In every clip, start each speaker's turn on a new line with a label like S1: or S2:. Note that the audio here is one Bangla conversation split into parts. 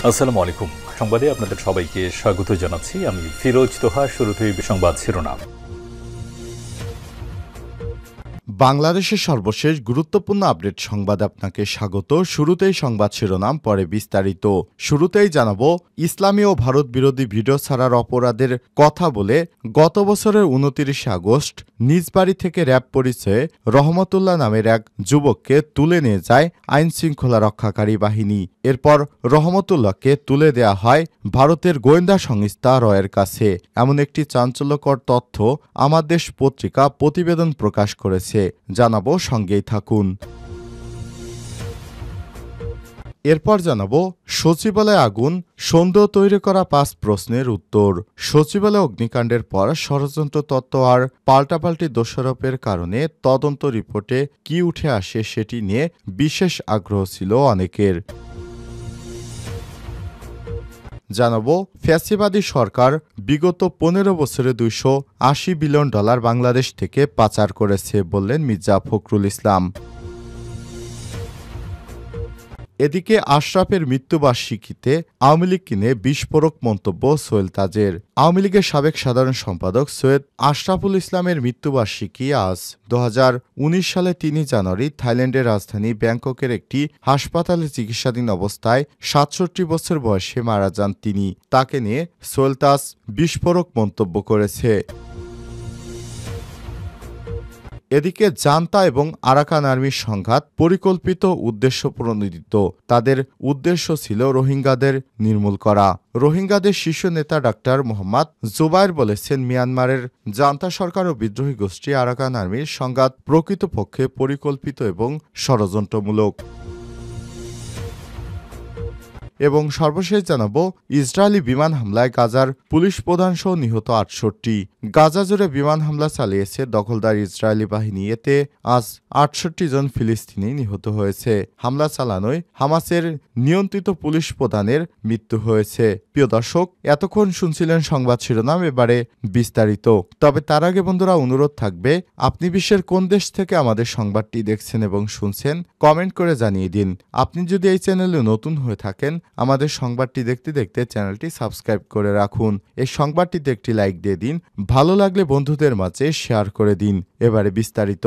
S1: আসসালামু আলাইকুম। সংবাদে আপনাদের সবাইকে স্বাগত জানাচ্ছি। আমি ফিরোজ তোহা। শুরুতেই সংবাদ শিরোনাম।
S2: বাংলাদেশের সর্বশেষ গুরুত্বপূর্ণ আপডেট সংবাদ আপনাকে স্বাগত। শুরুতেই সংবাদ শিরোনাম, পরে বিস্তারিত। শুরুতেই জানাবো, ইসলামী ও ভারত বিরোধী ভিডিও ছাড়ার অপরাধের কথা বলে গত বছরের 29 আগস্ট নিজ বাড়ি থেকে র‍্যাব পরিচয়ে রহমতুল্লাহ নামের এক যুবককে তুলে নিয়ে যায় আইন শৃঙ্খলা রক্ষাকারী বাহিনী। এরপর রহমতুল্লাহকে তুলে দেয়া হয় ভারতের গোয়েন্দা সংস্থা রয়ের কাছে। এমন একটি চাঞ্চল্যকর তথ্য আমার দেশ পত্রিকা প্রতিবেদন প্রকাশ করেছে। জানাবো, সঙ্গেই থাকুন। এরপর জানাবো, সচিবালয়ে আগুন, সন্দেহ তৈরি করা 5 প্রশ্নের উত্তর। সচিবালয় অগ্নিকাণ্ডের পর ষড়যন্ত্র তত্ত্ব আর পাল্টাপাল্টি দোষারোপের কারণে তদন্ত রিপোর্টে কি উঠে আসে সেটি নিয়ে বিশেষ আগ্রহ ছিল অনেকের। জানাবো, ফ্যাসিবাদী সরকার বিগত 15 বছরে $280 বিলিয়ন বাংলাদেশ থেকে পাচার করেছে বললেন মির্জা ফখরুল ইসলাম। এদিকে আশরাফের মৃত্যুবার্ষিকীতে আওয়ামী লীগ নিয়ে বিস্ফোরক মন্তব্য সোহেল তাজের। আওয়ামী লীগের সাবেক সাধারণ সম্পাদক সৈয়দ আশরাফুল ইসলামের মৃত্যুবার্ষিকী আজ। 2019 সালে 3 জানুয়ারি থাইল্যান্ডের রাজধানী ব্যাংককের একটি হাসপাতালে চিকিৎসাধীন অবস্থায় 67 বছর বয়সে মারা যান তিনি। তাকে নিয়ে সোহেল তাজ বিস্ফোরক মন্তব্য করেছে। এদিকে জান্তা এবং আরাকান আর্মির সংঘাত পরিকল্পিত উদ্দেশ্যপ্রণোদিত। তাদের উদ্দেশ্য ছিল রোহিঙ্গাদের নির্মূল করা। রোহিঙ্গাদের শীর্ষ নেতা ডাক্তার মোহাম্মদ জুবায়ের বলেছেন, মিয়ানমারের জান্তা সরকার ও বিদ্রোহী গোষ্ঠী আরাকান আর্মির সংঘাত প্রকৃতপক্ষে পরিকল্পিত এবং ষড়যন্ত্রমূলক। এবং সর্বশেষ জানাবো, ইসরায়েলি বিমান হামলায় গাজার পুলিশ প্রধানসহ নিহত 68। গাজা জুড়ে বিমান হামলা চালিয়েছে দখলদার ইসরায়েলি বাহিনী। এতে আজ 68 জন ফিলিস্তিনি নিহত হয়েছে। হামলা চালানোয় হামাসের নিয়ন্ত্রিত পুলিশ প্রধানের মৃত্যু হয়েছে। প্রিয় দর্শক, এতক্ষণ শুনছিলেন সংবাদ শিরোনাম, এবারে বিস্তারিত। তবে তার আগে বন্ধুরা, অনুরোধ থাকবে, আপনি বিশ্বের কোন দেশ থেকে আমাদের সংবাদটি দেখছেন এবং শুনছেন কমেন্ট করে জানিয়ে দিন। আপনি যদি এই চ্যানেলে নতুন হয়ে থাকেন, আমাদের সংবাদটি দেখতে দেখতে চ্যানেলটি সাবস্ক্রাইব করে রাখুন। এই সংবাদটিতে একটি লাইক দিয়ে দিন। ভালো লাগলে বন্ধুদের মাঝে শেয়ার করে দিন। এবারে বিস্তারিত।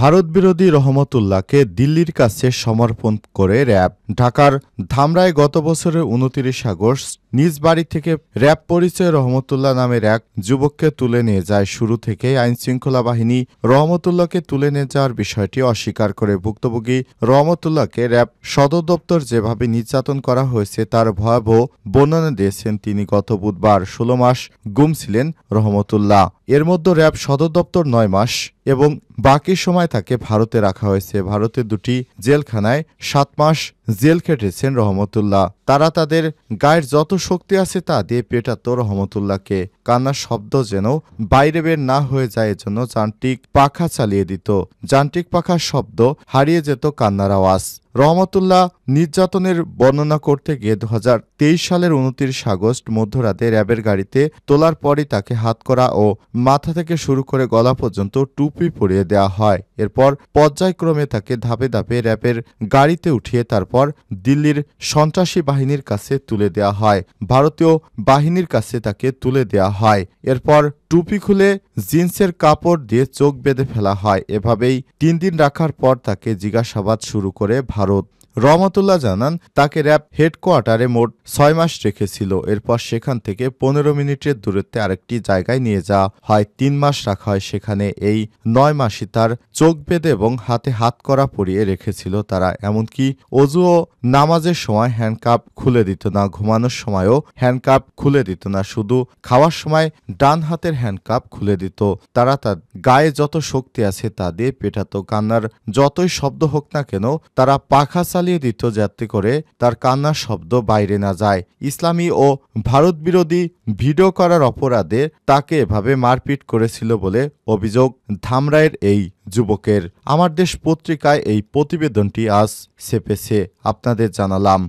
S2: ভারত বিরোধী রহমতুল্লাহকে দিল্লির কাছে সমর্পণ করে র‍্যাব। ঢাকার ধামরায় গত বছরের 29 আগস্ট নিজ বাড়ি থেকে র‍্যাব পরিচয়ে রহমতুল্লাহ নামের এক যুবককে তুলে নিয়ে যায়। শুরু থেকেই আইনশৃঙ্খলা বাহিনী রহমতুল্লাহকে তুলে নিয়ে যাওয়ার বিষয়টি অস্বীকার করে। ভুক্তভোগী রহমতুল্লাহকে র‍্যাব সদর দপ্তর যেভাবে নির্যাতন করা হয়েছে তার ভয়াবহ বর্ণনা দিয়েছেন তিনি। গত বুধবার 16 মাস গুম ছিলেন রহমতুল্লাহ। এর মধ্যে র‍্যাব সদর দপ্তর 9 মাস এবং বাকি সময় তাকে ভারতে রাখা হয়েছে। ভারতের 2টি জেলখানায় 7 মাস জেল খেটেছেন রহমতুল্লাহ। তারা তাদের গায়ের যত শক্তি আছে তা দিয়ে পেটাতো রহমতুল্লাহকে। কান্নার শব্দ যেন বাইরে বের না হয়ে যায়, এজন্য যান্ত্রিক পাখা চালিয়ে দিত। যান্ত্রিক পাখার শব্দ হারিয়ে যেত কান্নার আওয়াজ। রহমতুল্লাহ নির্যাতনের বর্ণনা করতে গিয়ে 2023 সালের 29 আগস্ট মধ্যরাতে র‍্যাবের গাড়িতে তোলার পরই তাকে হাতকড়া ও মাথা থেকে শুরু করে গলা পর্যন্ত টুপি পরিয়ে দেওয়া হয়। এরপর পর্যায়ক্রমে তাকে ধাপে ধাপে র‍্যাবের গাড়িতে উঠিয়ে তারপর দিল্লির সন্ত্রাসী বাহিনীর কাছে তুলে দেওয়া হয়। ভারতীয় বাহিনীর কাছে তাকে তুলে দেওয়া হয়। এরপর টুপি খুলে জিন্সের কাপড় দিয়ে চোখ বেঁধে ফেলা হয়। এভাবেই 3 দিন রাখার পর তাকে জিজ্ঞাসাবাদ শুরু করে ভারত। রহমতুল্লাহ জানান, তাকে র‍্যাব হেডকোয়ার্টারে মোট 6 মাস রেখেছিল। এরপর সেখান থেকে 15 মিনিটের দূরত্বে আরেকটি জায়গায় নিয়ে যাওয়া হয়। 3 মাস রাখা হয় সেখানে। এই 9 মাসই তার চোখ বেঁধে এবং হাতে হাতকড়া পরিয়ে রেখেছিল তারা। এমনকি অজু ও নামাজের সময় হ্যান্ডকাপ খুলে দিত না, ঘুমানোর সময়ও হ্যান্ডকাপ খুলে দিত না, শুধু খাওয়ার সময় ডান হাতের হ্যান্ডকাপ খুলে দিত। তারা তার গায়ে যত শক্তি আছে তা দিয়ে পেটাতো। কান্নার যতই শব্দ হোক না কেন তারা পাখা চালিয়ে দিত যাতে করে তার কান্নার শব্দ বাইরে না যায়। ইসলামী ও ভারত বিরোধী ভিডিও করার অপরাধে তাকে এভাবে মারপিট করেছিল বলে অভিযোগ ধামরাইয়ের এই যুবকের। আমার দেশ পত্রিকায় এই প্রতিবেদনটি আজ ছেপেছে, আপনাদের জানালাম।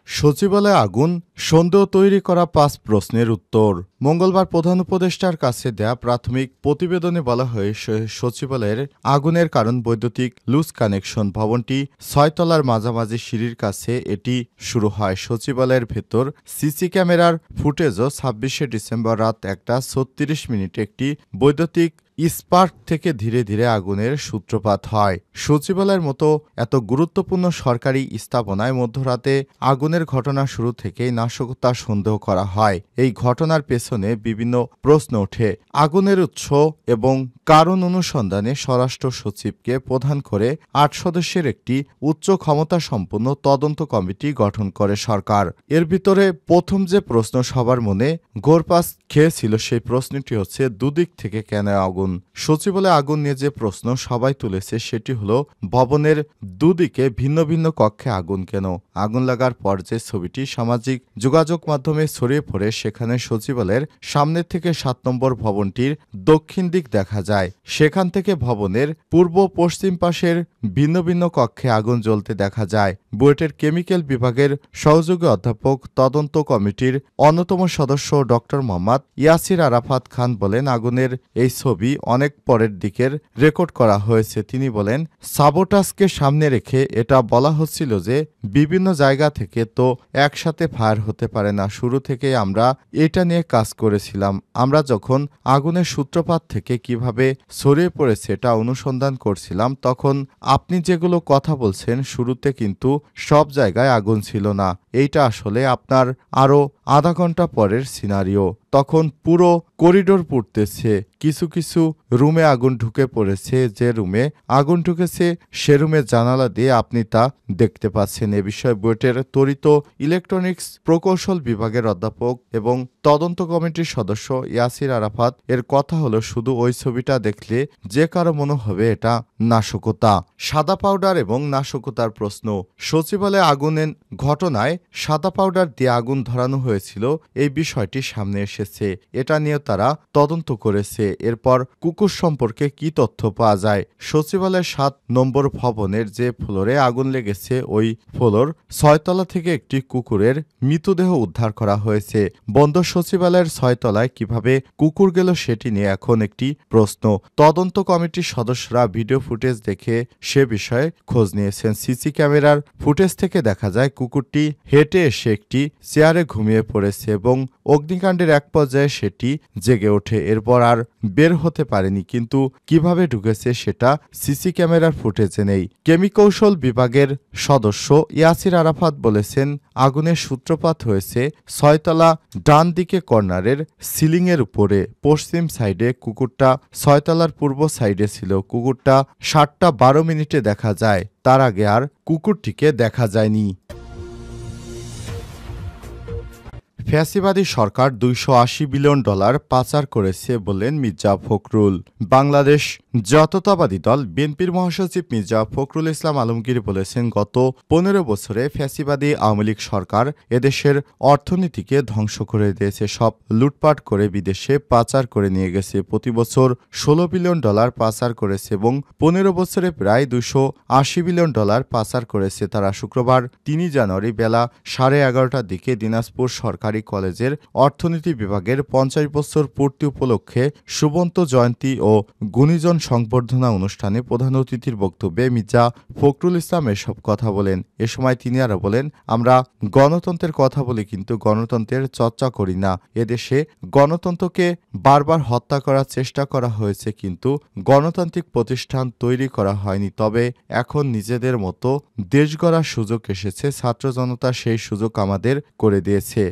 S2: সচিবালয়ে আগুন, সন্দেহ তৈরি করা ৫ প্রশ্নের উত্তর। মঙ্গলবার প্রধান উপদেষ্টার কাছে দেয়া প্রাথমিক প্রতিবেদনে বলা হয়, সচিবালয়ের আগুনের কারণ বৈদ্যুতিক লুজ কানেকশন। ভবনটি ৬ তলার মাঝামাঝি সিঁড়ির কাছে এটি শুরু হয়। সচিবালয়ের ভেতর সিসি ক্যামেরার ফুটেজও ২৬শে ডিসেম্বর রাত ১টা ৩৬ একটি বৈদ্যুতিক স্পার্ক থেকে ধীরে ধীরে আগুনের সূত্রপাত হয়। সচিবালয়ের মতো এত গুরুত্বপূর্ণ সরকারি স্থাপনায় মধ্যরাতে আগুনের ঘটনা শুরু থেকেই নাশকতার সন্দেহ করা হয়। এই ঘটনার পেছনে বিভিন্ন প্রশ্ন ওঠে। আগুনের উৎস এবং কারণ অনুসন্ধানে স্বরাষ্ট্র সচিবকে প্রধান করে ৮ সদস্যের একটি উচ্চ ক্ষমতা সম্পন্ন তদন্ত কমিটি গঠন করে সরকার। এর ভিতরে প্রথম যে প্রশ্ন সবার মনে ঘোরপাক খেয়েছিল, সেই প্রশ্নটি হচ্ছে দুদিক থেকে কেন আগুন। সচিবালয়ে আগুন নিয়ে যে প্রশ্ন সবাই তুলেছে সেটি হলো, ভবনের দুদিকে ভিন্ন ভিন্ন কক্ষে আগুন কেন? আগুন লাগার পর যে ছবিটি সামাজিক যোগাযোগ মাধ্যমে ছড়িয়ে পড়ে, সেখানে সচিবালয়ের সামনে থেকে ৭ নম্বর ভবনটির দক্ষিণ দিক দেখা যায়। সেখান থেকে ভবনের পূর্ব পশ্চিম পাশের ভিন্ন ভিন্ন কক্ষে আগুন জ্বলতে দেখা যায়। বুয়েটের কেমিক্যাল বিভাগের সহযোগী অধ্যাপক তদন্ত কমিটির অন্যতম সদস্য ডক্টর মোহাম্মদ ইয়াসির আরাফাত খান বলেন, আগুনের এই ছবি অনেক পরের দিকের রেকর্ড করা হয়েছে। তিনি বলেন, সাবোটাসকে সামনে রেখে এটা বলা হচ্ছিল যে বিভিন্ন জায়গা থেকে তো একসাথে ফায়ার হতে পারে না। শুরু থেকে আমরা এটা নিয়ে কাজ করেছিলাম। আমরা যখন আগুনের সূত্রপাত থেকে কিভাবে ছড়িয়ে পড়েছে এটা অনুসন্ধান করছিলাম, তখন আপনি যেগুলো কথা বলছেন শুরুতে কিন্তু সব জায়গায় আগুন ছিল না। এইটা আসলে আপনার আরও আধা ঘন্টা পরের সিনারিও। তখন পুরো করিডোর পুড়তেছে, কিছু কিছু রুমে আগুন ঢুকে পড়েছে। যে রুমে আগুন ঢুকেছে সে রুমের জানালা দিয়ে আপনি তা দেখতে পাচ্ছেন। এ বিষয়ে বুয়েটের তড়িৎ ইলেকট্রনিক্স প্রকৌশল বিভাগের অধ্যাপক এবং তদন্ত কমিটির সদস্য ইয়াসির আরাফাত এর কথা হলো, শুধু ওই ছবিটা দেখলে যে কারো মনে হবে এটা নাশকতা। সাদা পাউডার এবং নাশকতার প্রশ্ন। সচিবালয়ে আগুনের ঘটনায় সাদা পাউডার দিয়ে আগুন ধরানো হয়েছিল, এই বিষয়টি সামনে এসেছে। এটা নিয়ে তারা তদন্ত করেছে। এরপর কুকুর সম্পর্কে কি তথ্য পাওয়া যায়? সচিবালয়ের ৭ নম্বর ভবনের যে ফ্লোরে আগুন লেগেছে, ওই ফ্লোর ৬ তলা থেকে একটি কুকুরের মৃতদেহ উদ্ধার করা হয়েছে। বন্ধ সচিবালয়ের ৬ তলায় কিভাবে কুকুর গেল সেটি নিয়ে এখন একটি প্রশ্ন। তদন্ত কমিটির সদস্যরা ভিডিও ফুটেজ দেখে সে বিষয়ে খোঁজ নিয়েছেন। সিসি ক্যামেরার ফুটেজ থেকে দেখা যায় কুকুরটি হেঁটে এসে একটি চেয়ারে ঘুমিয়ে পড়েছে এবং অগ্নিকাণ্ডের এক পর্যায়ে সেটি জেগে ওঠে। এরপর আর বের হতে পারেনি, কিন্তু কিভাবে ঢুকেছে সেটা সিসি ক্যামেরার ফুটেজে নেই। কেমিকৌশল বিভাগের সদস্য ইয়াসির আরাফাত বলেছেন, আগুনের সূত্রপাত হয়েছে ৬ তলা ডান দিকে কর্নারের সিলিংয়ের উপরে পশ্চিম সাইডে। কুকুরটা ৬ তলার পূর্ব সাইডে ছিল। কুকুরটা ৭টা ১২ দেখা যায়। তার আগে আর কুকুরটিকে দেখা যায়নি। ফ্যাসিবাদী সরকার $২৮০ বিলিয়ন পাচার করেছে বললেন মির্জা ফখরুল। বাংলাদেশ জাতীয়তাবাদী দল বিএনপির মহাসচিব মির্জা ফখরুল ইসলাম আলমগীর বলেছেন, গত ১৫ বছরে ফ্যাসিবাদী আওয়ামী লীগ সরকার এদেশের অর্থনীতিকে ধ্বংস করে দিয়েছে। সব লুটপাট করে বিদেশে পাচার করে নিয়ে গেছে। প্রতি বছর $১৬ বিলিয়ন পাচার করেছে এবং ১৫ বছরে প্রায় $২৮০ বিলিয়ন পাচার করেছে তারা। শুক্রবার ৩ জানুয়ারি বেলা 11:30টার দিকে দিনাজপুর সরকারি কলেজের অর্থনীতি বিভাগের ৫০ বছর পূর্তি উপলক্ষে সুবন্ত জয়ন্তী ও গুণীজন সংবর্ধনা অনুষ্ঠানে প্রধান অতিথির বক্তব্যে মির্জা ফখরুল ইসলাম এসব কথা বলেন। এ সময় তিনি আরো বলেন, আমরা গণতন্ত্রের কথা বলি কিন্তু গণতন্ত্রের চর্চা করি না। এদেশে গণতন্ত্রকে বারবার হত্যা করার চেষ্টা করা হয়েছে, কিন্তু গণতান্ত্রিক প্রতিষ্ঠান তৈরি করা হয়নি। তবে এখন নিজেদের মতো দেশ গড়ার সুযোগ এসেছে। ছাত্র জনতা সেই সুযোগ আমাদের করে দিয়েছে।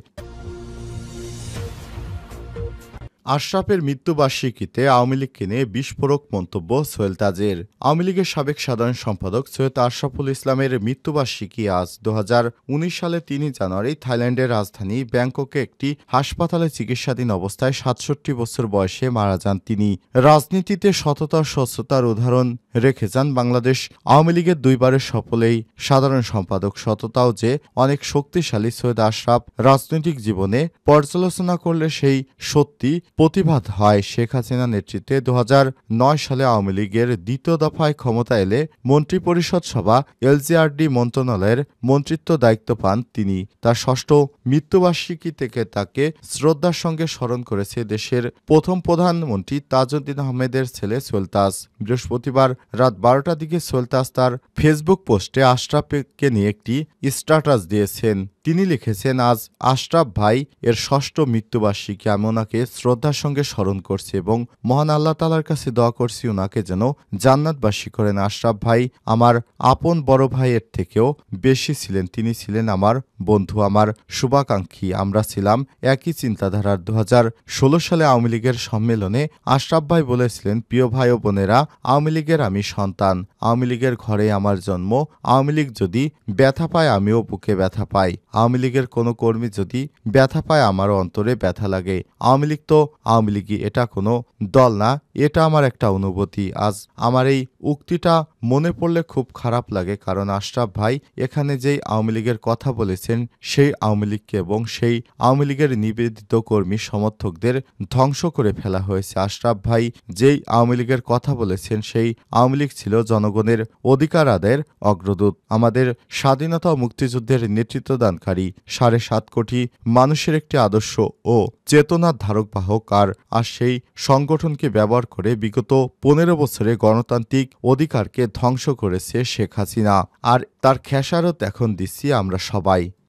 S2: আশরাফের মৃত্যুবার্ষিকীতে আওয়ামী লীগকে নিয়ে বিস্ফোরক মন্তব্য সোহেল তাজের। আওয়ামী লীগের সাবেক সাধারণ সম্পাদক সৈয়দ আশরাফুল ইসলামের মৃত্যুবার্ষিকী আজ। ২০১৯ সালে ৩ জানুয়ারি থাইল্যান্ডের রাজধানী ব্যাংককে একটি হাসপাতালে চিকিৎসাধীন অবস্থায় ৬৭ বছর বয়সে মারা যান তিনি। রাজনীতিতে সততা স্বচ্ছতার উদাহরণ রেখে যান বাংলাদেশ আওয়ামী লীগের 2 বারের সফলেই সাধারণ সম্পাদক। সততাও যে অনেক শক্তিশালী সৈয়দ আশরাফ রাজনৈতিক জীবনে পর্যালোচনা করলে সেই সত্যি প্রতিবাদ হয় শেখ হাসিনা নেতৃত্বে 2009 সালে আওয়ামী লীগের দ্বিতীয় দফায় ক্ষমতা এলে মন্ত্রিপরিষদ সভা এলজিআরডি মন্ত্রণালয়ের মন্ত্রিত্ব দায়িত্ব পান তিনি। তার ষষ্ঠ মৃত্যুবার্ষিকী থেকে তাকে শ্রদ্ধার সঙ্গে স্মরণ করেছে দেশের প্রথম প্রধানমন্ত্রী তাজউদ্দিন আহমেদের ছেলে সুলতাস। বৃহস্পতিবার রাত 12টার দিকে সুলতাস তার ফেসবুক পোস্টে আশরাফকে নিয়ে একটি স্ট্যাটাস দিয়েছেন। তিনি লিখেছেন, আজ আশরাফ ভাই এর ষষ্ঠ মৃত্যুবার্ষিকী। আমি ওনাকে শ্রদ্ধার সঙ্গে স্মরণ করছি এবং মহান আল্লাহ তাআলার কাছে দোয়া করছি ওনাকে যেন জান্নাতবাসী করেন। আশরাফ ভাই আমার আপন বড় ভাইয়ের থেকেও বেশি ছিলেন। তিনি ছিলেন আমার বন্ধু, আমার শুভাকাঙ্ক্ষী। আমরা ছিলাম একই চিন্তাধারার। 2016 সালে আওয়ামী লীগের সম্মেলনে আশরাফ ভাই বলেছিলেন, প্রিয় ভাই ও বোনেরা, আওয়ামী লীগের আমি সন্তান, আওয়ামী লীগের ঘরে আমার জন্ম। আওয়ামী লীগ যদি ব্যথা পায় আমিও বুকে ব্যথা পাই। আওয়ামী লীগের কোনো কর্মী যদি ব্যথা পায় আমারও অন্তরে ব্যথা লাগে। আওয়ামী লীগ তো আওয়ামী লীগই, এটা কোনো দল না, এটা আমার একটা অনুভূতি। আজ আমার এই উক্তিটা মনে পড়লে খুব খারাপ লাগে, কারণ আশরাফ ভাই এখানে যেই আওয়ামী লীগের কথা বলেছেন সেই আওয়ামী লীগকে এবং সেই আওয়ামী লীগের নিবেদিত কর্মী সমর্থকদের ধ্বংস করে ফেলা হয়েছে। আশরাফ ভাই যেই আওয়ামী লীগের কথা বলেছেন সেই আওয়ামী লীগ ছিল জনগণের অধিকার আদায়ের অগ্রদূত, আমাদের স্বাধীনতা ও মুক্তিযুদ্ধের নেতৃত্বদানকারী 7.5 কোটি মানুষের একটি আদর্শ ও চেতনার ধারক বাহক। আর সেই সংগঠনকে ব্যবহার করে বিগত 15 বছরে গণতান্ত্রিক অধিকারকে ধ্বংস করেছে শেখ হাসিনা। আর তার খেসারত এখন দিচ্ছি আমরা সবাই।